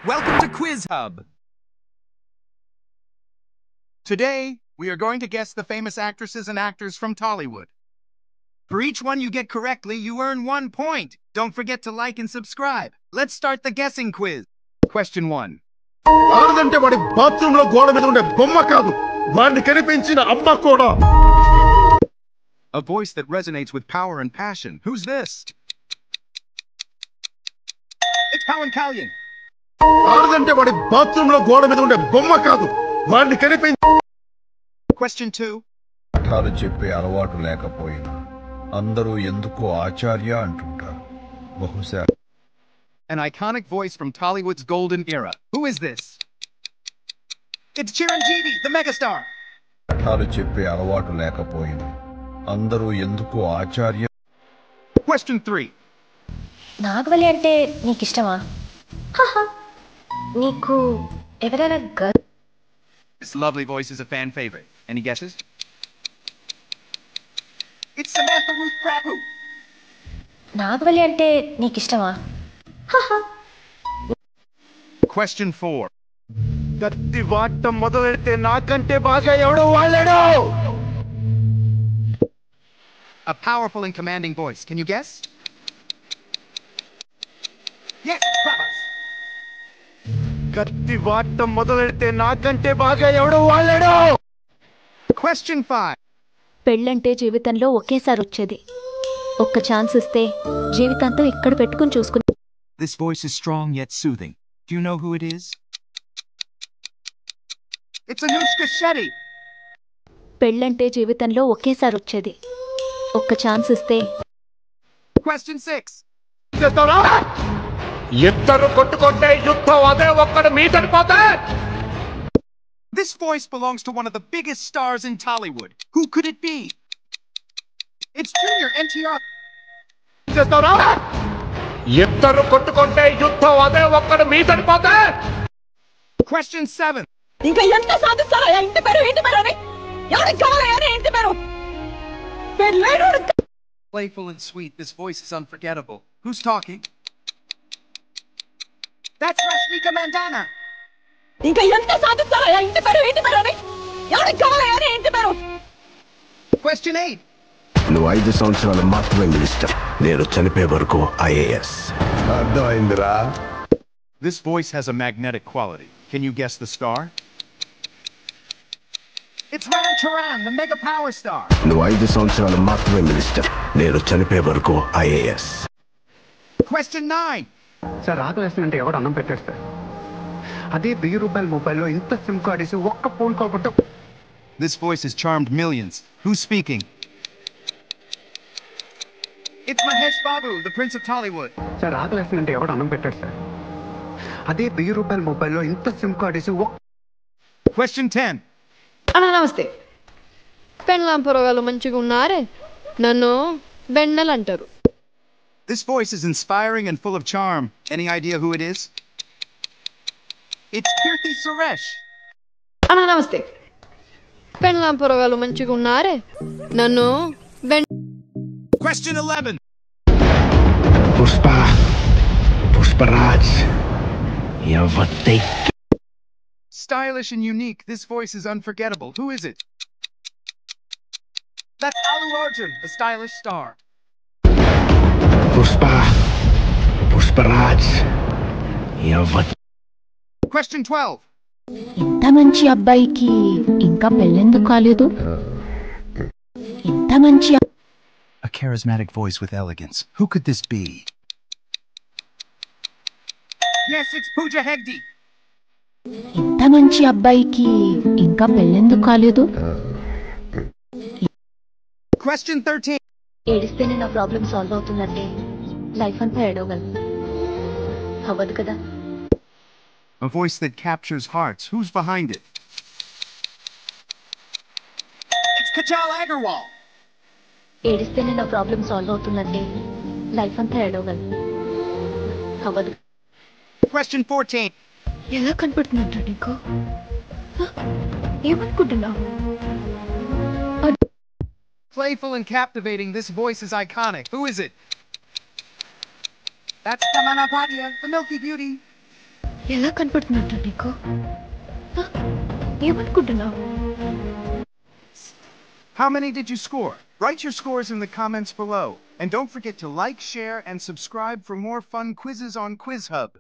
Welcome to Quiz Hub. Today, we are going to guess the famous actresses and actors from Tollywood. For each one you get correctly, you earn 1 point. Don't forget to like and subscribe. Let's start the guessing quiz. Question 1. ఆడదంటే వాడి bathroom లో గోడ మీద ఉండే బొమ్మ కాదు వాడిని కనిపించిన అమ్మ కూడా. A voice that resonates with power and passion. Who's this? It's Colin Callion. ఆడదంటే వాడి బాత్రూమ్ లో గోడ మీద ఉండే బొమ్మ కాదు వాడిని కనిపించి. Question 2. పాఠాలు చెప్పే అలవాటు లేకపోయినా అందరూ ఎందుకో ఆచార్య అంటుంటారు. బహుశా An iconic voice from Tollywood's golden era. Who is this? It's Chiranjeevi, the megastar. పాఠాలు చెప్పే అలవాటు లేకపోయినా అందరూ ఎందుకో ఆచార్య. Question 3. నాగవల్లి అంటే నీకు ఇష్టమా? నీకు ఎవరైనా This lovely voice is a fan favorite. Any guesses? It's Samantha Ruth Prabhu. నాగవల్లి అంటే నీకు ఇష్టమా? Question 4. కత్తి వాడటం మొదలెడితే నాకంటే బాగా ఎవడో వాళ్ళాడు. A powerful and commanding voice. Can you guess? Yes, Prabhas. కత్తి వాడటం మొదలెడితే నాకంటే బాగా ఎవడో వాళ్ళాడు. Question 5. పెళ్ళంటే జీవితంలో ఒకేసారి వచ్చేది. ఒక్క ఛాన్స్ ఇస్తే జీవితాంతం ఇక్కడ పెట్టుకుని చూసుకుని. This voice is strong yet soothing. Do you know who it is? It's Anushka Shetty. పెళ్ళంటే జీవితంలో ఒకేసారి వచ్చేది. ఒక్క ఛాన్స్ ఇస్తే. Question 6. ఇద్దరు కొట్టుకుంటే యుద్ధం అదే ఒక్కడు మీదకి పోతే. This voice belongs to one of the biggest stars in Tollywood. Who could it be? It's Junior NTR. ఇద్దరు కొట్టుకుంటే యుద్ధం అదే ఒక్కడు మీదకి పోతే. Question 7. ఇంకా ఎంత సాధిస్తారా ఇంటి పేరు అని ఎవరికి కావాలని ఇంటి పేరు Playful and sweet, this voice is unforgettable. Who's talking? That's Rashmika Mandana. ఇంకా ఎంత సాధిస్తారా ఇంటి పేరు అని ఎవరికి కావాలని ఇంటి పేరు. Question 8. నువ్వు 5 సంవత్సరాలు మాత్రమే మినిస్టర్, నేను చనిపోయే వరకు IAS. అర్థమైందిరా. This voice has a magnetic quality. Can you guess the star? It's Ram Charan, the mega power star. నువ్వు 5 సంవత్సరాలు మాత్రమే మినిస్టర్, నేను చనిపోయే వరకు ఐఏఎస్. Question 9. సార్ ఆకలేస్తుంటే ఎవడు అన్నం పెట్టాడు సార్. అదే 1000 రూపాయల మొబైల్లో ఇంత సిమ్ కార్డ్ వేసి ఒక్క ఫోన్ కాల్ కొట్ట. This voice has charmed millions. Who's speaking? It's Mahesh Babu, the Prince of Tollywood. Sir ఆకలేస్తుంటే ఎవడు అన్నం పెట్టాడు సార్. అదే 1000 రూపాయల మొబైల్లో ఇంత సిమ్ కార్డ్ వేసి Question 10. అన్న నమస్తే. పెళ్ళాం పొరగాలు మంచిగా ఉన్నారే, నన్ను బెన్నెలు అంటారు. This voice is inspiring and full of charm. Any idea who it is? It's Kirti Suresh. అన్న నమస్తే. పెళ్ళాం పొరగాలు మంచిగా ఉన్నారే, నన్ను Question 11. Pushparaj ఎవతే. Stylish and unique, this voice is unforgettable. Who is it? That's Alu Arjun, the stylish star. Pushparaj ఎవతే. Question 12. ఇంత మంచి అబ్బాయికి ఇంకా పెళ్ళెందుకు కాలేదు? ఇంత మంచి A charismatic voice with elegance. Who could this be? Yes, it's Pooja Hegde. ఇంత మంచి అబ్బాయికి ఇంకా పెళ్ళెందుకు కాలేదు? Question 13. ఏడిస్తేనే నా ప్రాబ్లం సాల్వ్ అవుతుందంటే లైఫ్ అంతా ఏడవగలను. అవ్వదు కదా. A voice that captures hearts. Who's behind it? It's Kajal Agarwal. ఏడిస్తేనే నా ప్రాబ్లం సాల్వ్ అవుతుందంటే లైఫ్ అంతా ఏడవగలను. అవ్వదు. Question 14. ఎలా కనపడుతుందంట నీకు? ఏమనుకుంటున్నావు? Playful and captivating, this voice is iconic. Who is it? That's Tamana Bhatia, the Milky Beauty. ఎలా కనపడుతున్నట్టు నీకు హ? ఏమనుకుంటున్నావు How many did you score? Write your scores in the comments below. And don't forget to like, share, and subscribe for more fun quizzes on Quiz Hub.